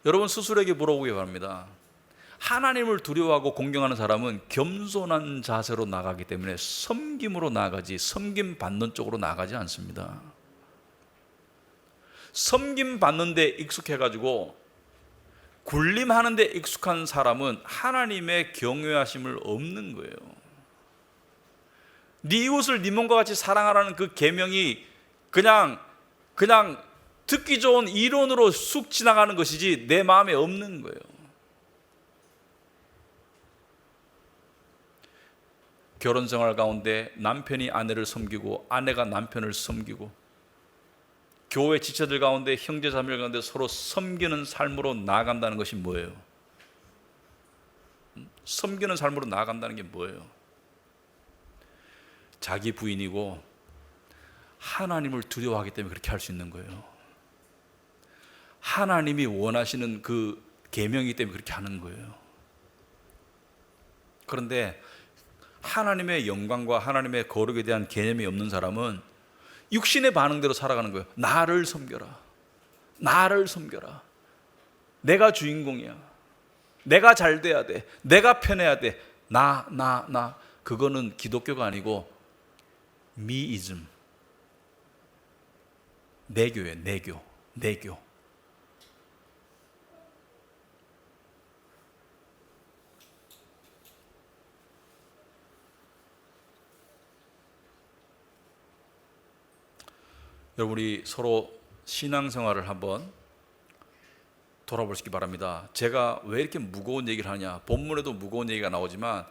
여러분 스스로에게 물어보기 바랍니다. 하나님을 두려워하고 공경하는 사람은 겸손한 자세로 나가기 때문에 섬김으로 나가지 섬김 받는 쪽으로 나가지 않습니다. 섬김 받는 데 익숙해가지고 굴림하는 데 익숙한 사람은 하나님의 경외하심을 없는 거예요. 네 이웃을 네 몸과 같이 사랑하라는 그 계명이 그냥 듣기 좋은 이론으로 쑥 지나가는 것이지 내 마음에 없는 거예요. 결혼 생활 가운데 남편이 아내를 섬기고 아내가 남편을 섬기고 교회 지체들 가운데 형제자매 가운데 서로 섬기는 삶으로 나아간다는 것이 뭐예요? 섬기는 삶으로 나아간다는 게 뭐예요? 자기 부인이고 하나님을 두려워하기 때문에 그렇게 할 수 있는 거예요. 하나님이 원하시는 그 계명이기 때문에 그렇게 하는 거예요. 그런데 하나님의 영광과 하나님의 거룩에 대한 개념이 없는 사람은 육신의 반응대로 살아가는 거예요. 나를 섬겨라. 나를 섬겨라. 내가 주인공이야. 내가 잘 돼야 돼. 내가 편해야 돼. 나. 그거는 기독교가 아니고 미이즘. 내교예요. 내교. 여러분 우리 서로 신앙생활을 한번 돌아보시기 바랍니다. 제가 왜 이렇게 무거운 얘기를 하냐, 본문에도 무거운 얘기가 나오지만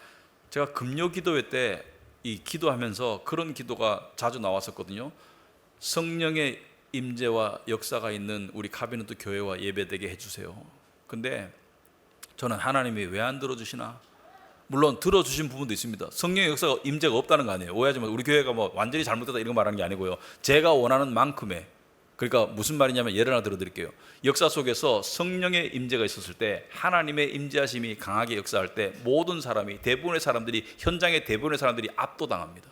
제가 금요 기도회 때 이 기도하면서 그런 기도가 자주 나왔었거든요. 성령의 임재와 역사가 있는 우리 카비넌트 교회와 예배되게 해주세요. 근데 저는 하나님이 왜 안 들어주시나? 물론 들어주신 부분도 있습니다. 성령의 역사가 임재가 없다는 거 아니에요. 오해하지 마세요. 우리 교회가 뭐 완전히 잘못됐다 이런 거 말하는 게 아니고요. 제가 원하는 만큼의, 그러니까 무슨 말이냐면 예를 하나 들어드릴게요. 역사 속에서 성령의 임재가 있었을 때, 하나님의 임재하심이 강하게 역사할 때 모든 사람이, 대부분의 사람들이, 현장의 대부분의 사람들이 압도당합니다.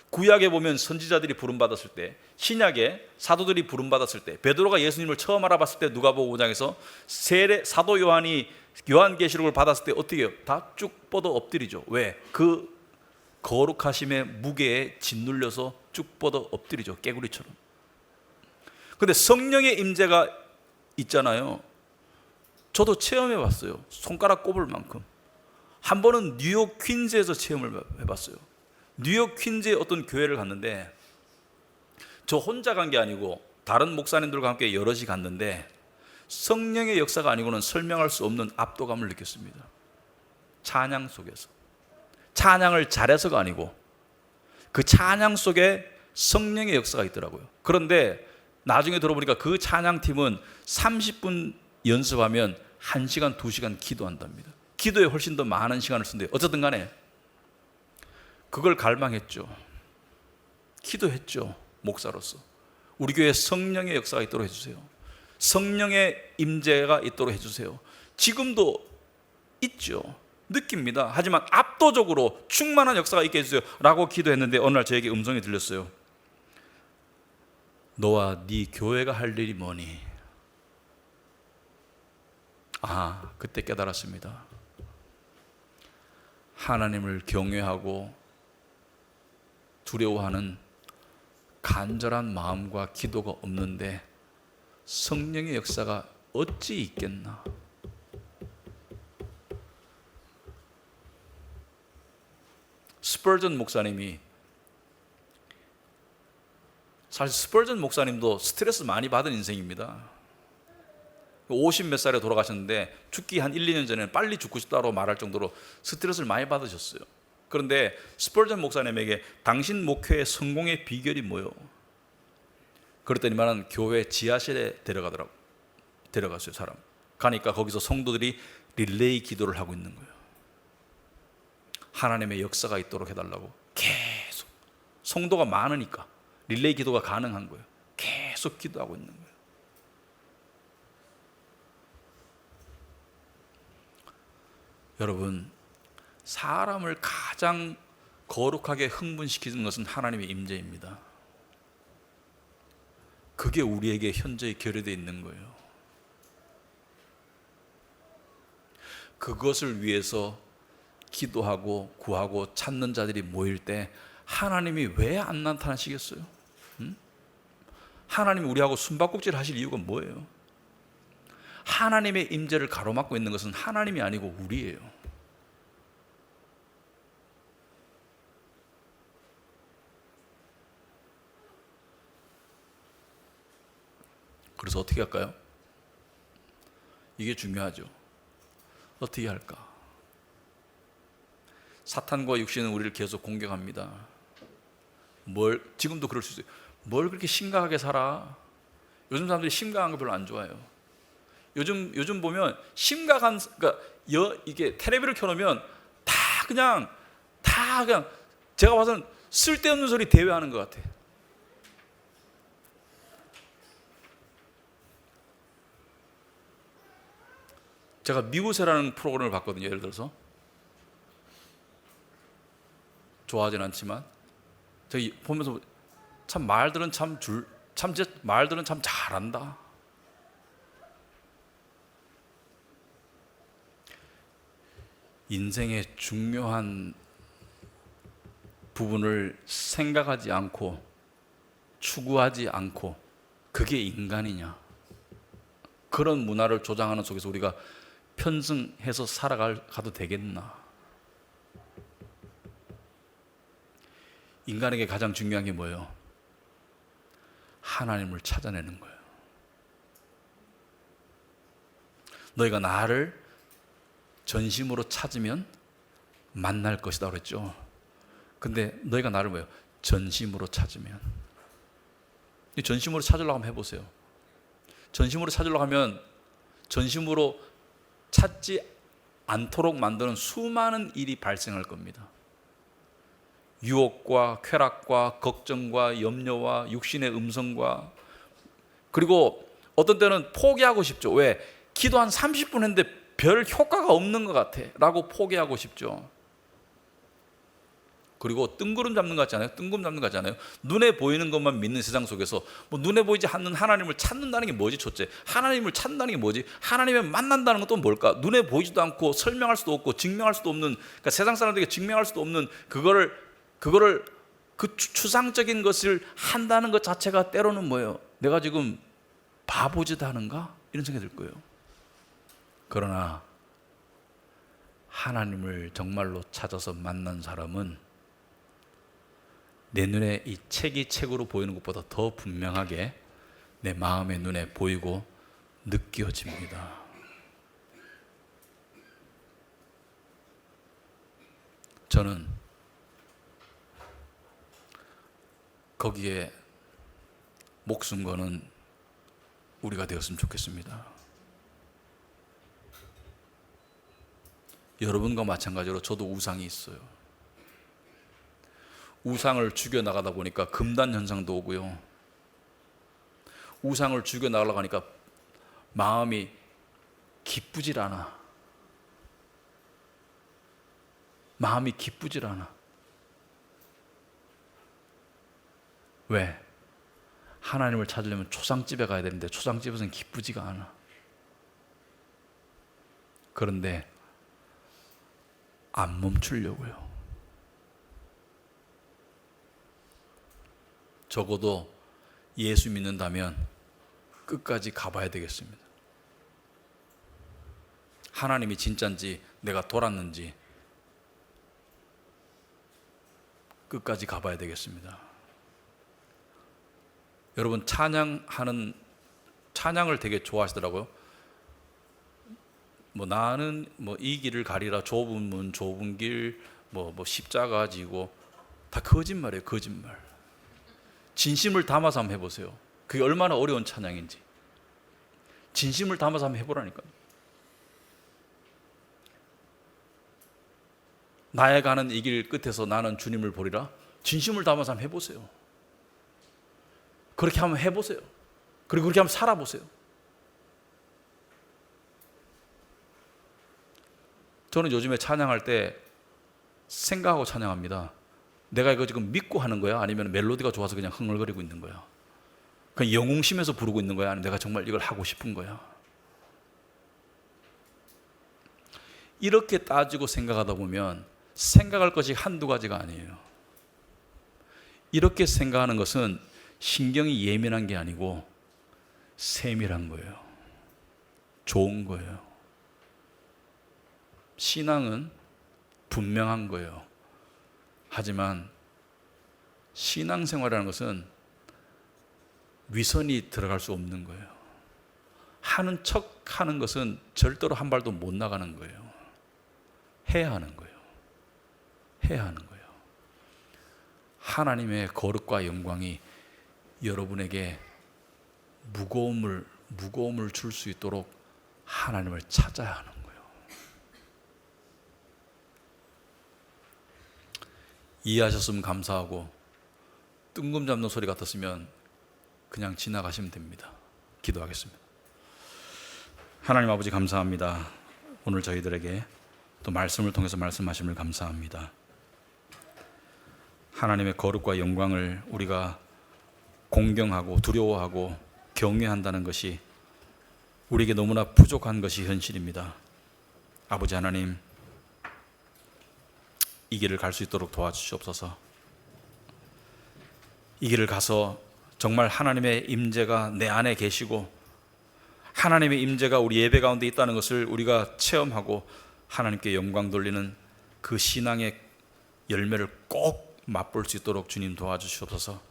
구약에 보면 선지자들이 부름받았을 때, 신약에 사도들이 부름받았을 때, 베드로가 예수님을 처음 알아봤을 때 누가복음 5장에서 사도 요한이 요한계시록을 받았을 때 어떻게 해요? 다 쭉 뻗어 엎드리죠. 왜? 그 거룩하심의 무게에 짓눌려서 쭉 뻗어 엎드리죠. 깨구리처럼. 근데 성령의 임재가 있잖아요. 저도 체험해 봤어요. 손가락 꼽을 만큼. 한 번은 뉴욕 퀸즈에서 체험을 해봤어요. 뉴욕 퀸즈의 어떤 교회를 갔는데, 저 혼자 간 게 아니고 다른 목사님들과 함께 여럿이 갔는데 성령의 역사가 아니고는 설명할 수 없는 압도감을 느꼈습니다. 찬양 속에서. 찬양을 잘해서가 아니고 그 찬양 속에 성령의 역사가 있더라고요. 그런데 나중에 들어보니까 그 찬양팀은 30분 연습하면 1시간, 2시간 기도한답니다. 기도에 훨씬 더 많은 시간을 쓴대요. 어쨌든 간에 그걸 갈망했죠. 기도했죠. 목사로서 우리 교회에 성령의 역사가 있도록 해주세요. 성령의 임재가 있도록 해주세요. 지금도 있죠. 느낍니다. 하지만 압도적으로 충만한 역사가 있게 해주세요 라고 기도했는데 어느 날 저에게 음성이 들렸어요. 너와 네 교회가 할 일이 뭐니? 그때 깨달았습니다. 하나님을 경외하고 두려워하는 간절한 마음과 기도가 없는데 성령의 역사가 어찌 있겠나? 스펄전 목사님이, 사실 스펄전 목사님도 스트레스 많이 받은 인생입니다. 50 몇 살에 돌아가셨는데 죽기 한 1, 2년 전에는 빨리 죽고 싶다고 말할 정도로 스트레스를 많이 받으셨어요. 그런데 스펄전 목사님에게 당신 목회의 성공의 비결이 뭐요? 그랬더니만 교회 지하실에 데려갔어요. 사람 가니까 거기서 성도들이 릴레이 기도를 하고 있는 거예요. 하나님의 역사가 있도록 해달라고 계속, 성도가 많으니까 릴레이 기도가 가능한 거예요. 계속 기도하고 있는 거예요. 여러분, 사람을 가장 거룩하게 흥분시키는 것은 하나님의 임재입니다. 그게 우리에게 현저히 결여되어 있는 거예요. 그것을 위해서 기도하고 구하고 찾는 자들이 모일 때 하나님이 왜 안 나타나시겠어요? 하나님이 우리하고 숨바꼭질 하실 이유가 뭐예요? 하나님의 임재를 가로막고 있는 것은 하나님이 아니고 우리예요. 그래서 어떻게 할까요? 이게 중요하죠. 어떻게 할까? 사탄과 육신은 우리를 계속 공격합니다. 지금도 그럴 수 있어요. 뭘 그렇게 심각하게 살아? 요즘 사람들이 심각한 거 별로 안 좋아해요. 요즘 보면 심각한, 그러니까 이게 텔레비를 켜놓으면 다 그냥 제가 봐서는 쓸데없는 소리 대회하는 것 같아. 제가 미우새라는 프로그램을 봤거든요. 예를 들어서 좋아하진 않지만 제가 보면서 참 말들은 말들은 참 잘한다. 인생의 중요한 부분을 생각하지 않고 추구하지 않고 그게 인간이냐? 그런 문화를 조장하는 속에서 우리가 편승해서 살아가도 되겠나? 인간에게 가장 중요한 게 뭐예요? 하나님을 찾아내는 거예요. 너희가 나를 전심으로 찾으면 만날 것이다 그랬죠. 근데 너희가 나를 뭐예요? 전심으로 찾으면. 전심으로 찾으려고 한번 해보세요. 전심으로 찾으려고 하면 전심으로 찾지 않도록 만드는 수많은 일이 발생할 겁니다. 유혹과 쾌락과 걱정과 염려와 육신의 음성과, 그리고 어떤 때는 포기하고 싶죠. 왜? 기도 한 30분 했는데 별 효과가 없는 것 같아 라고 포기하고 싶죠. 그리고 뜬구름 잡는 것 같지 않아요? 뜬구름 잡는 것 같지 않아요? 눈에 보이는 것만 믿는 세상 속에서 눈에 보이지 않는 하나님을 찾는다는 게 뭐지? 첫째, 하나님을 찾는다는 게 뭐지? 하나님을 만난다는 건 또 뭘까? 눈에 보이지도 않고 설명할 수도 없고 증명할 수도 없는, 그러니까 세상 사람들에게 증명할 수도 없는 그거를 그 추상적인 것을 한다는 것 자체가 때로는 뭐예요? 내가 지금 바보짓 하는가? 이런 생각이 들 거예요. 그러나 하나님을 정말로 찾아서 만난 사람은 내 눈에 이 책이 책으로 보이는 것보다 더 분명하게 내 마음의 눈에 보이고 느껴집니다. 저는 거기에 목숨 거는 우리가 되었으면 좋겠습니다. 여러분과 마찬가지로 저도 우상이 있어요. 우상을 죽여나가다 보니까 금단 현상도 오고요. 우상을 죽여나가려고 하니까 마음이 기쁘질 않아. 마음이 기쁘질 않아. 왜? 하나님을 찾으려면 초상집에 가야 되는데 초상집에서는 기쁘지가 않아. 그런데 안 멈추려고요. 적어도 예수 믿는다면 끝까지 가봐야 되겠습니다. 하나님이 진짜인지 내가 돌았는지 끝까지 가봐야 되겠습니다. 여러분 찬양을 되게 좋아하시더라고요. 나는 이 길을 가리라, 좁은 문, 좁은 길, 십자가 지고, 다 거짓말이에요, 거짓말. 진심을 담아서 한번 해보세요. 그게 얼마나 어려운 찬양인지. 진심을 담아서 한번 해보라니까요. 나의 가는 이 길 끝에서 나는 주님을 보리라. 진심을 담아서 한번 해보세요. 그렇게 한번 해보세요. 그리고 그렇게 한번 살아보세요. 저는 요즘에 찬양할 때 생각하고 찬양합니다. 내가 이거 지금 믿고 하는 거야? 아니면 멜로디가 좋아서 그냥 흥얼거리고 있는 거야? 그냥 영웅심에서 부르고 있는 거야? 아니면 내가 정말 이걸 하고 싶은 거야? 이렇게 따지고 생각하다 보면 생각할 것이 한두 가지가 아니에요. 이렇게 생각하는 것은 신경이 예민한 게 아니고 세밀한 거예요. 좋은 거예요. 신앙은 분명한 거예요. 하지만 신앙생활이라는 것은 위선이 들어갈 수 없는 거예요. 하는 척 하는 것은 절대로 한 발도 못 나가는 거예요. 해야 하는 거예요. 해야 하는 거예요. 하나님의 거룩과 영광이 여러분에게 무거움을 줄 수 있도록 하나님을 찾아야 하는 거예요. 이해하셨으면 감사하고, 뜬금 잡는 소리 같았으면 그냥 지나가시면 됩니다. 기도하겠습니다. 하나님 아버지 감사합니다. 오늘 저희들에게 또 말씀을 통해서 말씀하심을 감사합니다. 하나님의 거룩과 영광을 우리가 공경하고 두려워하고 경외한다는 것이 우리에게 너무나 부족한 것이 현실입니다. 아버지 하나님, 이 길을 갈 수 있도록 도와주시옵소서. 이 길을 가서 정말 하나님의 임재가 내 안에 계시고 하나님의 임재가 우리 예배 가운데 있다는 것을 우리가 체험하고 하나님께 영광 돌리는 그 신앙의 열매를 꼭 맛볼 수 있도록 주님 도와주시옵소서.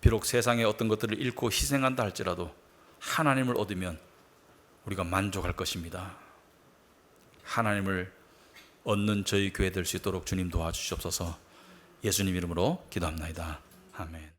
비록 세상의 어떤 것들을 잃고 희생한다 할지라도 하나님을 얻으면 우리가 만족할 것입니다. 하나님을 얻는 저희 교회 될 수 있도록 주님 도와주시옵소서. 예수님 이름으로 기도합나이다. 아멘.